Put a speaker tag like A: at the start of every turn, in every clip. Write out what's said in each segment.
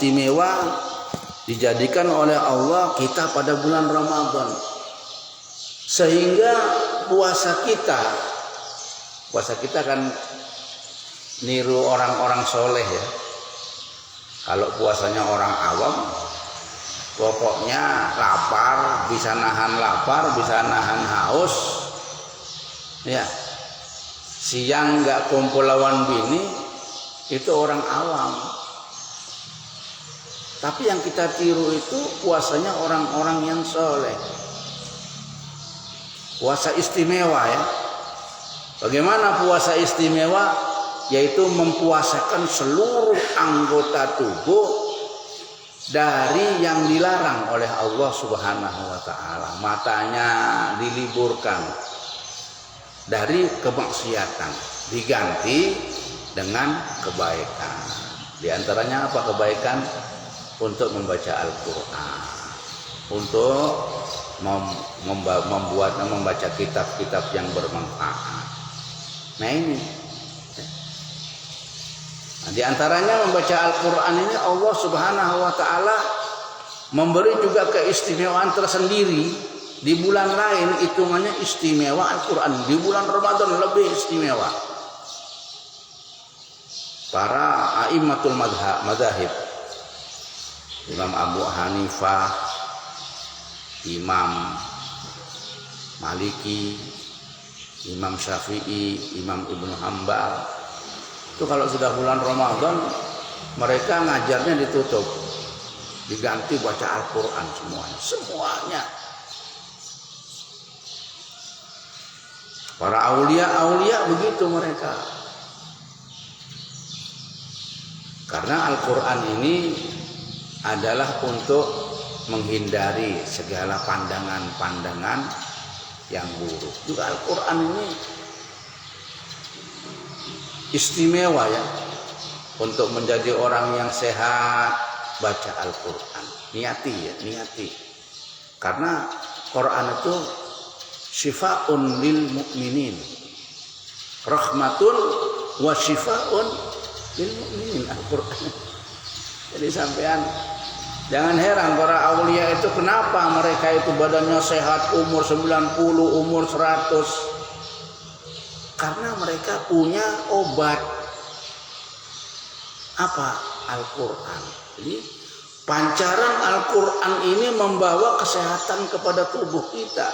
A: istimewa dijadikan oleh Allah kita pada bulan Ramadan. Sehingga puasa kita kan niru orang-orang soleh ya. Kalau puasanya orang awam, pokoknya lapar, bisa nahan lapar, bisa nahan haus. Ya. Siang nggak kumpul lawan bini, itu orang awam. Tapi yang kita tiru itu puasanya orang-orang yang soleh. Puasa istimewa ya. Bagaimana puasa istimewa? Yaitu mempuasakan seluruh anggota tubuh dari yang dilarang oleh Allah Subhanahu wa taala. Matanya diliburkan dari kemaksiatan, diganti dengan kebaikan. Di antaranya apa kebaikan? Untuk membaca Al-Qur'an, untuk membaca kitab-kitab yang bermanfaat. Nah ini. Nah, di antaranya membaca Al-Qur'an ini Allah Subhanahu wa taala memberi juga keistimewaan tersendiri. Di bulan lain hitungannya istimewa Al-Qur'an, di bulan Ramadan lebih istimewa. Para a'immatul madzhab, Imam Abu Hanifah, Imam Maliki, Imam Syafi'i, Imam Ibnu Hanbal, itu kalau sudah bulan Ramadan mereka ngajarnya ditutup, diganti baca Al-Qur'an semuanya. Para aulia begitu mereka. Karena Al-Qur'an ini adalah untuk menghindari segala pandangan-pandangan yang buruk. Juga Al-Qur'an ini istimewa ya. Untuk menjadi orang yang sehat, baca Al-Qur'an. Niati. Karena Qur'an itu syifaun lil mu'minin, rahmatun wa syifaun lil mu'minin. Al-Qur'an. Jadi sampean jangan heran para aulia itu kenapa mereka itu badannya sehat, umur 90, umur 100. Karena mereka punya obat. Apa? Al-Qur'an. Jadi pancaran Al-Qur'an ini membawa kesehatan kepada tubuh kita.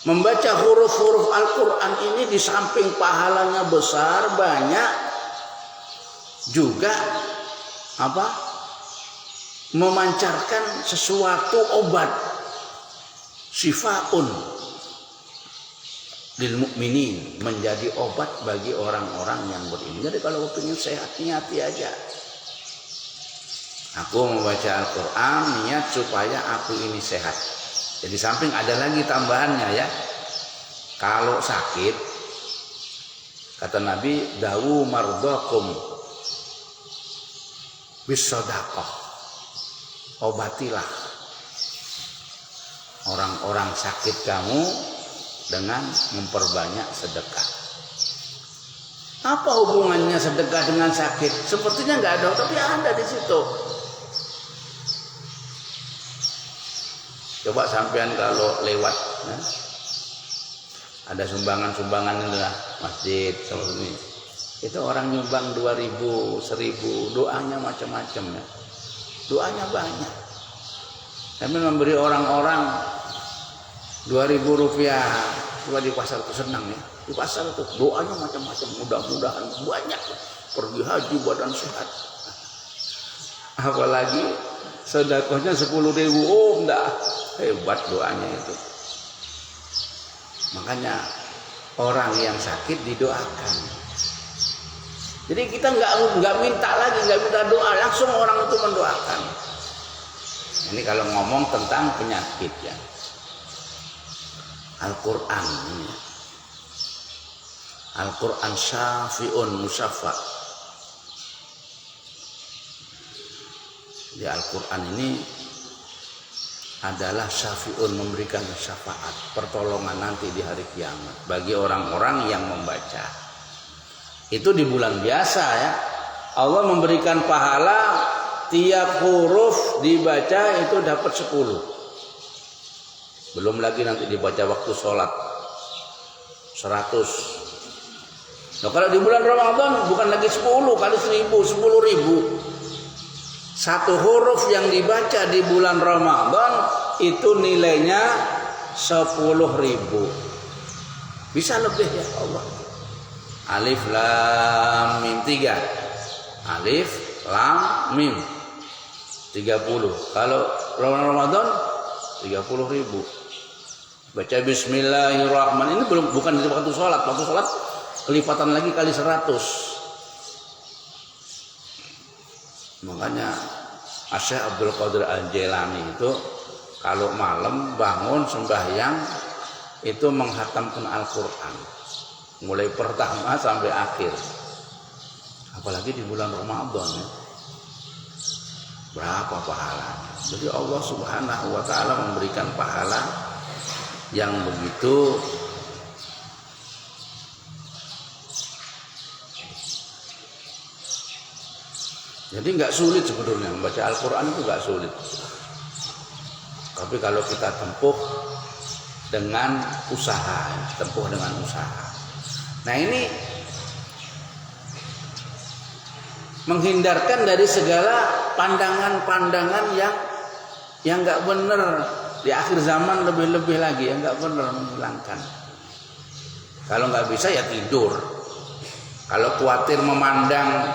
A: Membaca huruf-huruf Al-Qur'an ini di samping pahalanya besar, banyak, juga memancarkan sesuatu obat, syifaun lil mukminin, menjadi obat bagi orang-orang yang beriman. Jadi kalau ingin sehat, niati aja. Aku membaca Al-Qur'an niat supaya aku ini sehat. Jadi samping ada lagi tambahannya ya. Kalau sakit, kata Nabi, dawu mardakum bis-shadaqah. Obatilah orang-orang sakit kamu dengan memperbanyak sedekah. Apa hubungannya sedekah dengan sakit? Sepertinya nggak ada, tapi ada di situ. Coba sampean kalau lewat, ya, ada sumbangan-sumbangan inilah masjid seperti ini. Itu orang nyumbang 2.000, 1.000, doanya macam-macam ya. Doanya banyak. Kami memberi orang-orang 2.000 rupiah. Coba di pasar itu senang ya. Di pasar itu doanya macam-macam. Mudah-mudahan banyak pergi haji badan sehat. Apalagi sedekahnya 10.000. Oh enggak, hebat doanya itu. Makanya orang yang sakit didoakan. Jadi kita nggak minta lagi, nggak minta doa, langsung orang itu mendoakan. Ini kalau ngomong tentang penyakit ya. Al-Qur'an ini. Al-Qur'an syafi'un musaffa. Di Al-Qur'an ini adalah syafi'un, memberikan syafaat, pertolongan nanti di hari kiamat bagi orang-orang yang membaca. Itu di bulan biasa ya. Allah memberikan pahala tiap huruf dibaca itu dapat 10. Belum lagi nanti dibaca waktu sholat 100. Nah, kalau di bulan Ramadan bukan lagi 10 kali 1000, 10.000. Satu huruf yang dibaca di bulan Ramadan itu nilainya 10.000. Bisa lebih ya Allah. Alif lam mim 3. Alif lam mim 30. Kalau Ramadan 30.000. Baca bismillahirrahmanirrahim. Ini bukan di waktu sholat. Waktu sholat kelipatan lagi kali 100. Makanya Syekh Abdul Qadir Al-Jailani itu kalau malam bangun sembahyang itu menghatamkan Al-Quran mulai pertama sampai akhir. Apalagi di bulan Ramadan ya. Berapa pahalanya. Jadi Allah Subhanahu wa ta'ala memberikan pahala yang begitu jadi nggak sulit sebetulnya membaca Al-Quran itu nggak sulit. Tapi kalau kita tempuh dengan usaha. Nah ini menghindarkan dari segala pandangan-pandangan yang nggak benar di akhir zaman, lebih-lebih lagi yang nggak benar, menghilangkan. Kalau nggak bisa ya tidur. Kalau khawatir memandang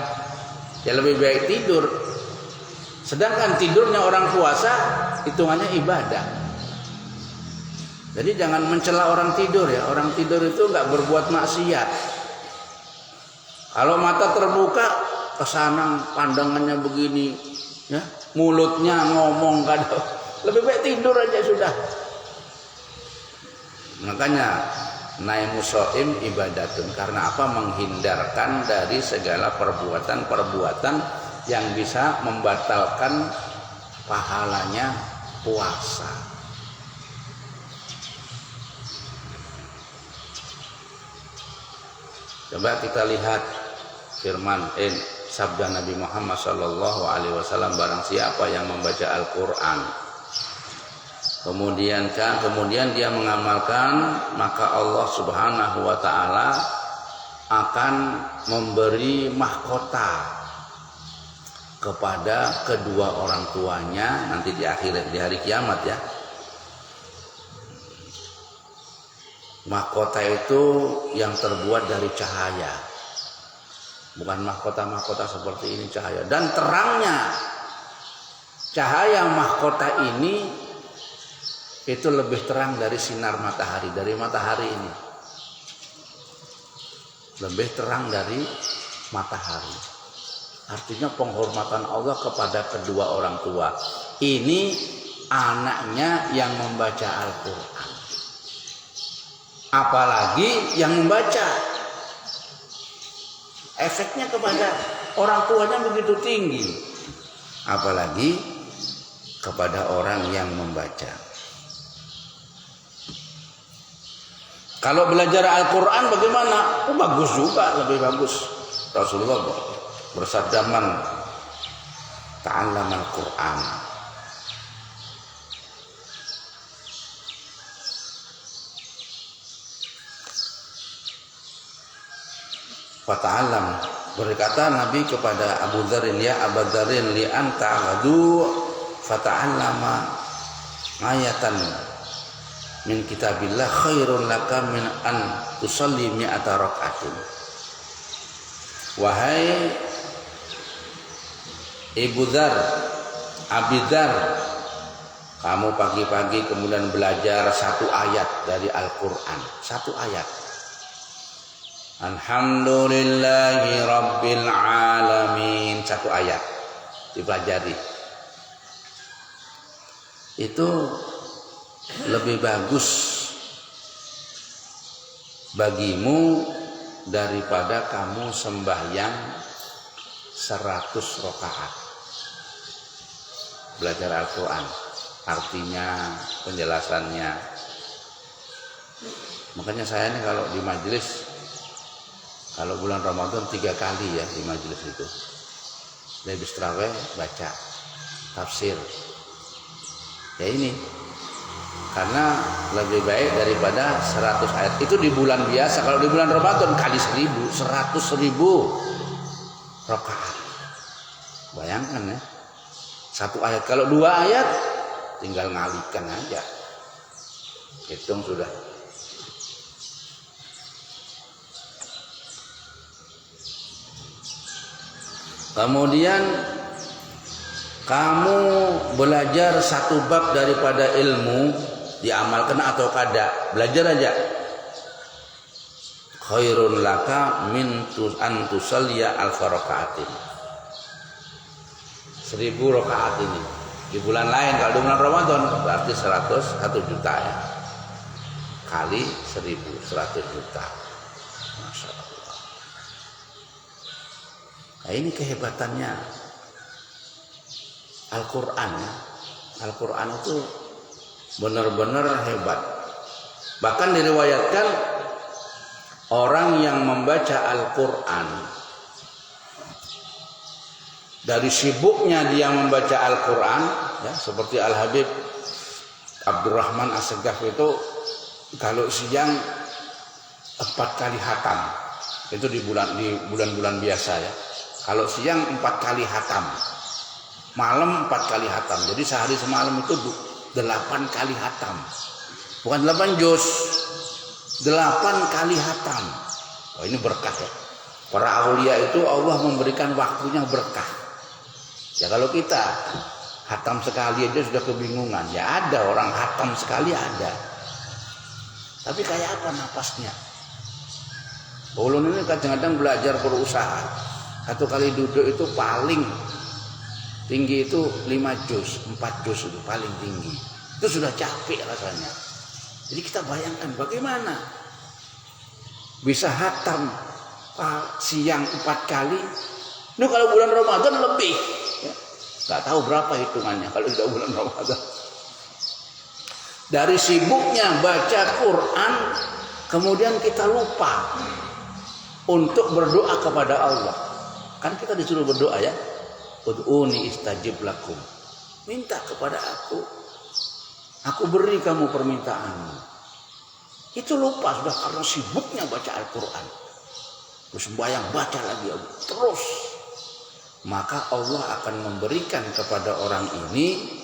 A: ya lebih baik tidur. Sedangkan tidurnya orang puasa hitungannya ibadah. Jadi jangan mencela orang tidur ya. Orang tidur itu nggak berbuat maksiat. Kalau mata terbuka kesana pandangannya begini, ya, mulutnya ngomong kadang. Lebih baik tidur aja sudah. Makanya naimus shaim ibadatun. Karena apa? Menghindarkan dari segala perbuatan-perbuatan yang bisa membatalkan pahalanya puasa. Coba kita lihat firman sabda Nabi Muhammad sallallahu alaihi wasallam, barang siapa yang membaca Al-Qur'an kemudian dia mengamalkan, maka Allah Subhanahu wa taala akan memberi mahkota kepada kedua orang tuanya nanti di hari kiamat ya. Mahkota itu yang terbuat dari cahaya. Bukan mahkota-mahkota seperti ini cahaya. Dan terangnya cahaya mahkota ini itu lebih terang dari sinar matahari, dari matahari ini. Lebih terang dari matahari. Artinya penghormatan Allah kepada kedua orang tua. Ini anaknya yang membaca Al-Quran. Apalagi yang membaca. Efeknya kepada orang tuanya begitu tinggi. Apalagi kepada orang yang membaca. Kalau belajar Al-Quran bagaimana? Oh, bagus juga, lebih bagus. Rasulullah bersabda, man ta'allama Al-Quran fata'allam. Berkata Nabi kepada Abu Dzarin, ya Abu Dzarin, li anta ghadu fata'allama ayatan min kitabillah khairun laka min an tusalli mi'ata rak'atin. Wahai Ibu Dzar, Abi Dzar, kamu pagi-pagi kemudian belajar satu ayat dari Al-Quran, satu ayat. Alhamdulillahi Rabbil Alamin, satu ayat dipelajari. Itu lebih bagus bagimu daripada kamu sembahyang 100 rakaat. Belajar Al-Quran, artinya, penjelasannya. Makanya saya ini kalau di majelis, kalau bulan Ramadan 3 kali ya di majelis itu. Lebih terawih baca tafsir. Ya ini karena lebih baik daripada 100 ayat. Itu di bulan biasa. Kalau di bulan Ramadan kali 1000, 100.000 rakaat. Bayangkan ya. 1 ayat. Kalau 2 ayat tinggal ngalikan aja. Hitung sudah. Kemudian kamu belajar 1 bab daripada ilmu, diamalkan atau kada, belajar aja. Khairun laka min an tusalliya alfa rakaatin. 1000 rakaat ini. Di bulan lain, kalau di bulan Ramadan berarti 1 juta ya. Kali 1000, 100 juta. Masya Allah. Nah, ini kehebatannya Al-Quran. Al-Quran itu benar-benar hebat. Bahkan diriwayatkan orang yang membaca Al-Quran, dari sibuknya dia membaca Al-Quran, ya, seperti Al-Habib Abdurrahman As-Segaf itu kalau siang 4 kali hatam. Itu di bulan-bulan biasa ya. Kalau siang 4 kali hatam, malam 4 kali hatam. Jadi sehari semalam itu 8 kali hatam. Bukan 8 juz, 8 kali hatam. Oh, ini berkah ya. Para aulia itu Allah memberikan waktunya berkah. Ya kalau kita hatam sekali aja sudah kebingungan. Ya ada orang hatam sekali ada. Tapi kayak apa napasnya? Ulun ini kadang-kadang belajar berusaha. 1 kali duduk itu paling tinggi itu 5 juz, 4 juz itu paling tinggi. Itu sudah capek rasanya. Jadi kita bayangkan bagaimana bisa hatam siang 4 kali. Ini kalau bulan Ramadan lebih. Ya. Gak tahu berapa hitungannya kalau sudah bulan Ramadan. Dari sibuknya baca Quran, kemudian kita lupa untuk berdoa kepada Allah. Kan kita disuruh berdoa ya. Ud'uni istajib lakum. Minta kepada aku beri kamu permintaanmu. Itu lupa sudah karena sibuknya baca Al-Quran. Terus sembahyang baca lagi terus. Maka Allah akan memberikan kepada orang ini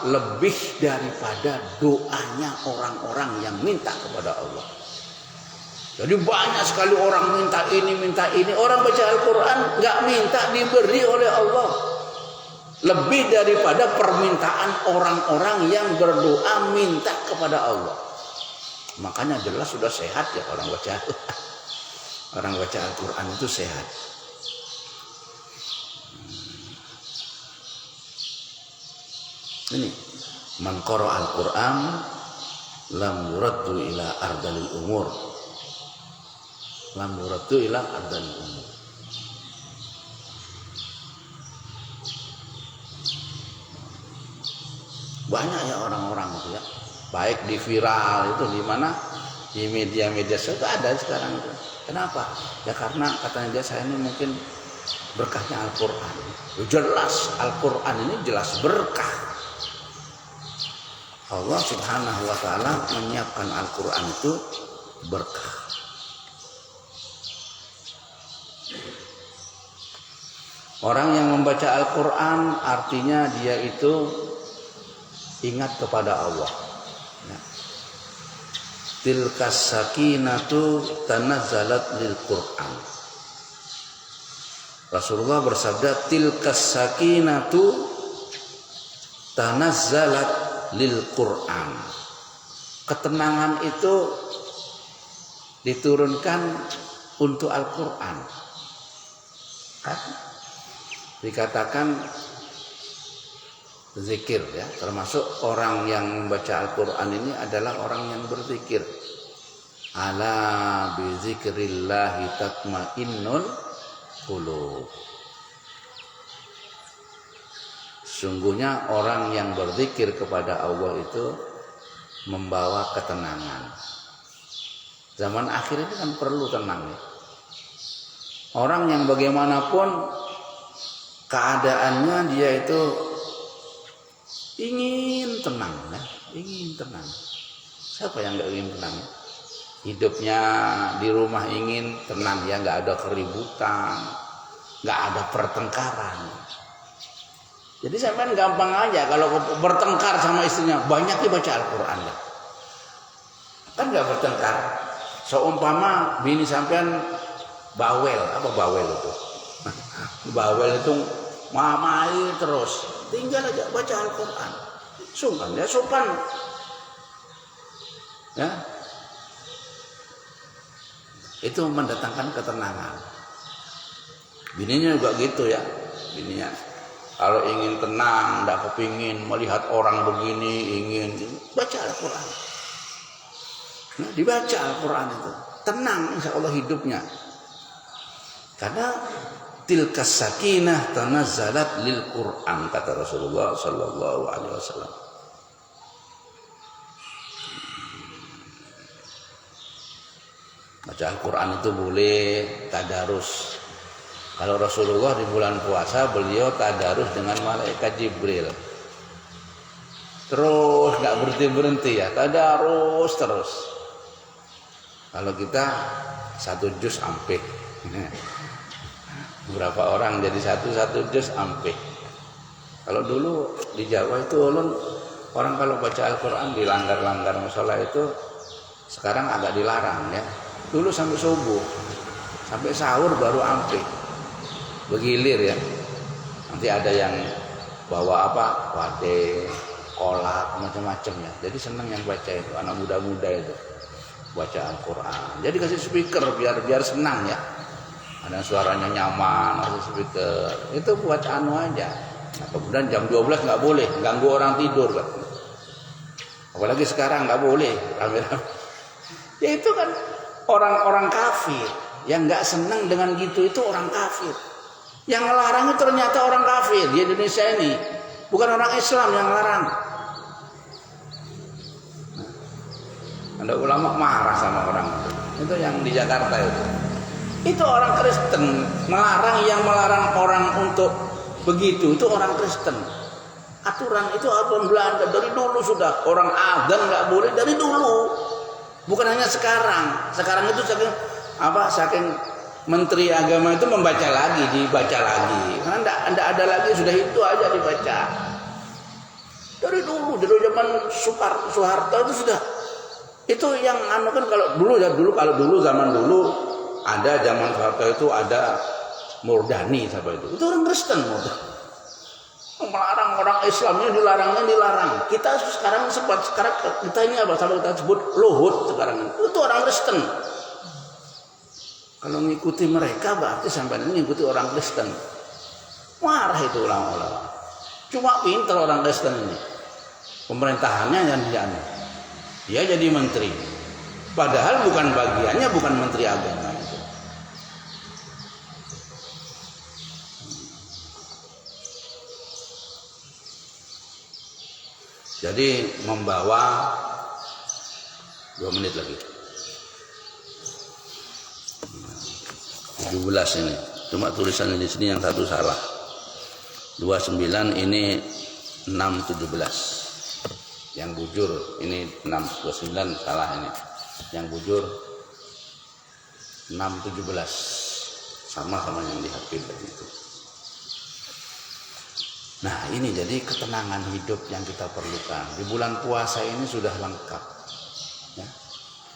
A: lebih daripada doanya orang-orang yang minta kepada Allah. Jadi banyak sekali orang minta ini. Orang baca Al-Quran nggak minta diberi oleh Allah. Lebih daripada permintaan orang-orang yang berdoa minta kepada Allah. Makanya jelas sudah sehat ya orang baca Al-Quran itu sehat. Ini man qara Al-Quran lam yuraddu ila ardalil umur. Lam yuraddu ila ardalil umur. Banyak ya orang-orang itu ya. Baik di viral itu di mana di media-media sosial ada sekarang itu. Kenapa? Ya karena katanya dia saya ini mungkin berkahnya Al-Quran. Jelas Al-Quran ini jelas berkah. Allah Subhanahu wa ta'ala menyiapkan Al-Quran itu berkah. Orang yang membaca Al-Quran artinya dia itu ingat kepada Allah. Tilkas sakinatu tanazzalat lil Quran. Rasulullah bersabda tilkas sakinatu tanazzalat lil Quran. Ketenangan itu diturunkan untuk Al-Quran. Dikatakan zikir ya, termasuk orang yang membaca Al-Quran ini adalah orang yang berzikir. Ala bi zikrillahi tatmainnul qulub. Sungguhnya orang yang berzikir kepada Allah itu membawa ketenangan. Zaman akhir ini kan perlu tenang. Orang yang bagaimanapun keadaannya dia itu ingin tenang, ya, ingin tenang. Siapa yang nggak ingin tenang? Hidupnya di rumah ingin tenang, ya, nggak ada keributan, nggak ada pertengkaran. Jadi sampean gampang aja kalau bertengkar sama istrinya, banyak dibaca Al-Quran, ya. Kan nggak bertengkar. Seumpama bini sampean bawel, apa bawel itu? Bawel itu mamai terus, tinggal aja baca Al-Quran, sopan, ya, sopan, ya. Itu mendatangkan ketenangan. Bininya juga gitu, ya, bininya kalau ingin tenang, tidak kepingin melihat orang begini, ingin baca Al-Quran. Nah, dibaca Al-Quran itu tenang, insya Allah hidupnya. Karena tilkas sakinah tanazzalat lil Quran, kata Rasulullah sallallahu alaihi wasallam. Baca Al-Quran itu boleh tadarus. Kalau Rasulullah di bulan puasa beliau tadarus dengan malaikat Jibril. Terus nggak berhenti ya, tadarus terus. Kalau kita 1 juz ampe. Berapa orang jadi satu juz ampe. Kalau dulu di Jawa itu orang kalau baca Al-Quran dilanggar-langgar musola itu sekarang agak dilarang, ya. Dulu sampai subuh, sampai sahur baru ampe. Begilir, ya. Nanti ada yang bawa apa? Wade, kolak, macam-macam, ya. Jadi senang yang baca itu, anak muda-muda itu baca Al-Quran. Jadi kasih speaker biar senang, ya. Ada suaranya nyaman, kasih speaker. Itu buat anu aja. Nah, kemudian jam 12 nggak boleh, ganggu orang tidur, kan. Apalagi sekarang nggak boleh rame-rame. Ya itu kan orang-orang kafir yang nggak senang dengan gitu, itu orang kafir. Yang ngelarang itu ternyata orang kafir di Indonesia ini, bukan orang Islam yang larang. Ada ulama marah sama orang itu yang di Jakarta itu. Itu orang Kristen melarang, yang melarang orang untuk begitu itu orang Kristen. Aturan itu aturan Belanda dari dulu sudah. Orang adzan nggak boleh dari dulu. Bukan hanya sekarang. Sekarang itu saking Menteri Agama itu dibaca lagi. Karena enggak ada lagi, sudah itu aja dibaca. Dari dulu zaman Soeharto itu sudah. Itu yang anu kan kalau dulu zaman dulu ada zaman Soeharto itu ada Murdani siapa itu. Itu orang Kristen, melarang orang Islamnya dilarang. Kita sekarang kita ini apa? Sampai kita sebut Luhut sekarang. Itu orang Kristen. Kalau mengikuti mereka berarti sampai ini mengikuti orang Kristen. Marah itu ulama-ulama. Cuma pintar orang Kristen ini. Pemerintahannya yang dia jadi menteri. Padahal bukan bagiannya, bukan menteri agama itu. Jadi membawa 2 menit lagi. 17 ini. Cuma tulisannya di sini yang satu salah. 29 ini 617. Yang bujur ini 629 salah ini. Yang bujur 617. Sama yang di HP tadi itu. Nah, ini jadi ketenangan hidup yang kita perlukan. Di bulan puasa ini sudah lengkap. Ya.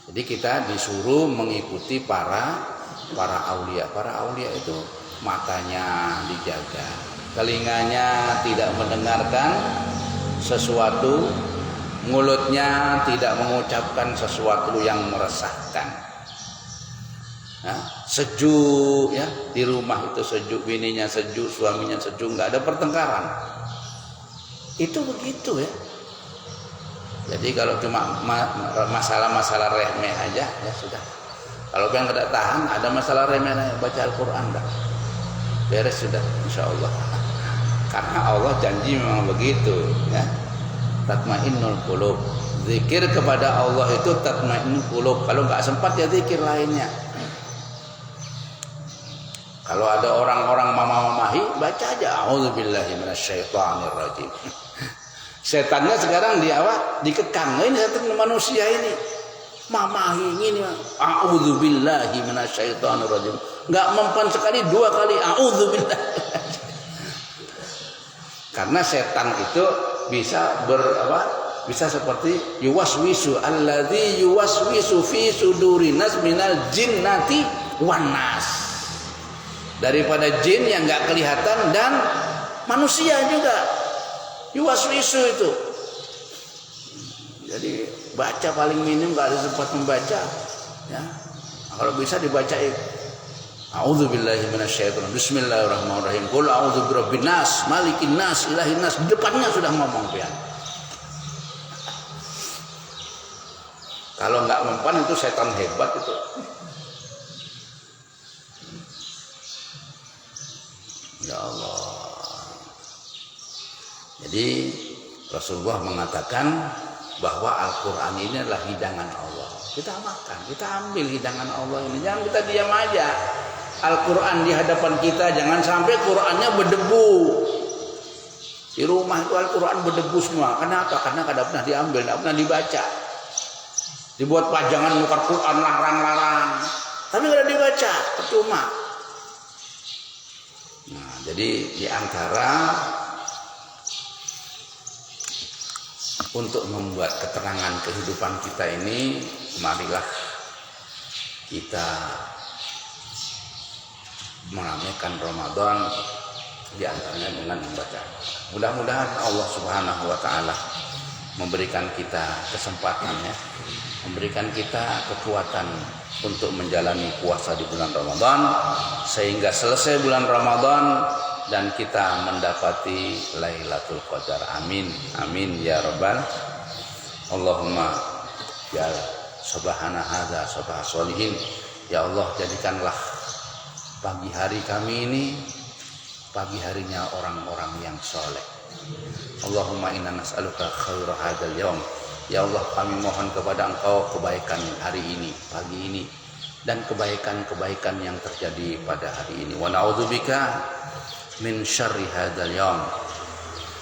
A: Jadi kita disuruh mengikuti para aulia. Para aulia itu matanya dijaga, telinganya tidak mendengarkan sesuatu, mulutnya tidak mengucapkan sesuatu yang meresahkan. Nah, sejuk, ya, di rumah itu sejuk, bininya sejuk, suaminya sejuk, nggak ada pertengkaran. Itu begitu, ya. Jadi kalau cuma masalah-masalah remeh aja, ya sudah. Kalau yang tidak tahan, ada masalah remeh, baca Al-Quran, dah beres sudah, insya Allah. Karena Allah janji memang begitu, ya. Tatmainnul qulub. Zikir kepada Allah itu tatmainnul qulub. Kalau nggak sempat ya zikir lainnya. Kalau ada orang-orang mama-mamahi, baca aja a'udzubillahi minasyaitonirrajim. Setannya sekarang dikekang. Ini setan manusia ini. Mamahi ini a'udzubillahi minasyaitonirrajim. Enggak mempan sekali, 2 kali a'udzubillah. Karena setan itu bisa bisa seperti yuwaswisu alladzi yuwaswisu fi sudurinas minal jinnati wan nas. Daripada jin yang enggak kelihatan dan manusia juga yuwaswisu itu. Jadi baca paling minim, enggak ada sempat membaca ya. Kalau bisa dibacain a'udzubillahi minasyaitonir bismillahirrahmanirrahim. Qul a'udzu birabbin nas, malikin nas, ilahin nas. Di depannya sudah ngomong pian. Kalau enggak mempan itu setan hebat itu. Ya Allah. Jadi Rasulullah mengatakan bahwa Al-Quran ini adalah hidangan Allah. Kita makan, kita ambil hidangan Allah ini. Jangan kita diam aja. Al-Quran di hadapan kita, jangan sampai Qurannya berdebu. Di rumah itu Al-Quran berdebu semua. Kenapa? Karena tidak pernah diambil, tidak pernah dibaca. Dibuat pajangan muka Quran larang-larang, tapi tidak dibaca, percuma. Nah, jadi di antara untuk membuat keterangan kehidupan kita ini, marilah kita meramaikan Ramadan di antaranya dengan membaca. Mudah-mudahan Allah Subhanahu wa taala memberikan kita kesempatan ya, memberikan kita kekuatan untuk menjalani puasa di bulan Ramadan sehingga selesai bulan Ramadan dan kita mendapati Lailatul Qadar. Amin. Amin ya rabbal Allahumma ya subhana hadza sabah sholihin. Ya Allah, jadikanlah pagi hari kami ini pagi harinya orang-orang yang soleh. Allahumma inna nas'aluka khaira hadzal yaum. Ya Allah, kami mohon kepada Engkau kebaikan hari ini, pagi ini, dan kebaikan-kebaikan yang terjadi pada hari ini. Wa na'udzubika min syarri hadzal yaum.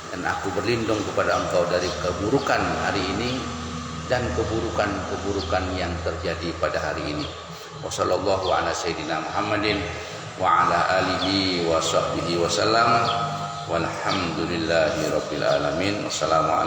A: Dan aku berlindung kepada Engkau dari keburukan hari ini dan keburukan-keburukan yang terjadi pada hari ini. Wassallallahu ala sayyidina Muhammadin wa ala alihi wa sahbihi wasallam. Walhamdulillahi rabbil alamin. Wassalamualaikum.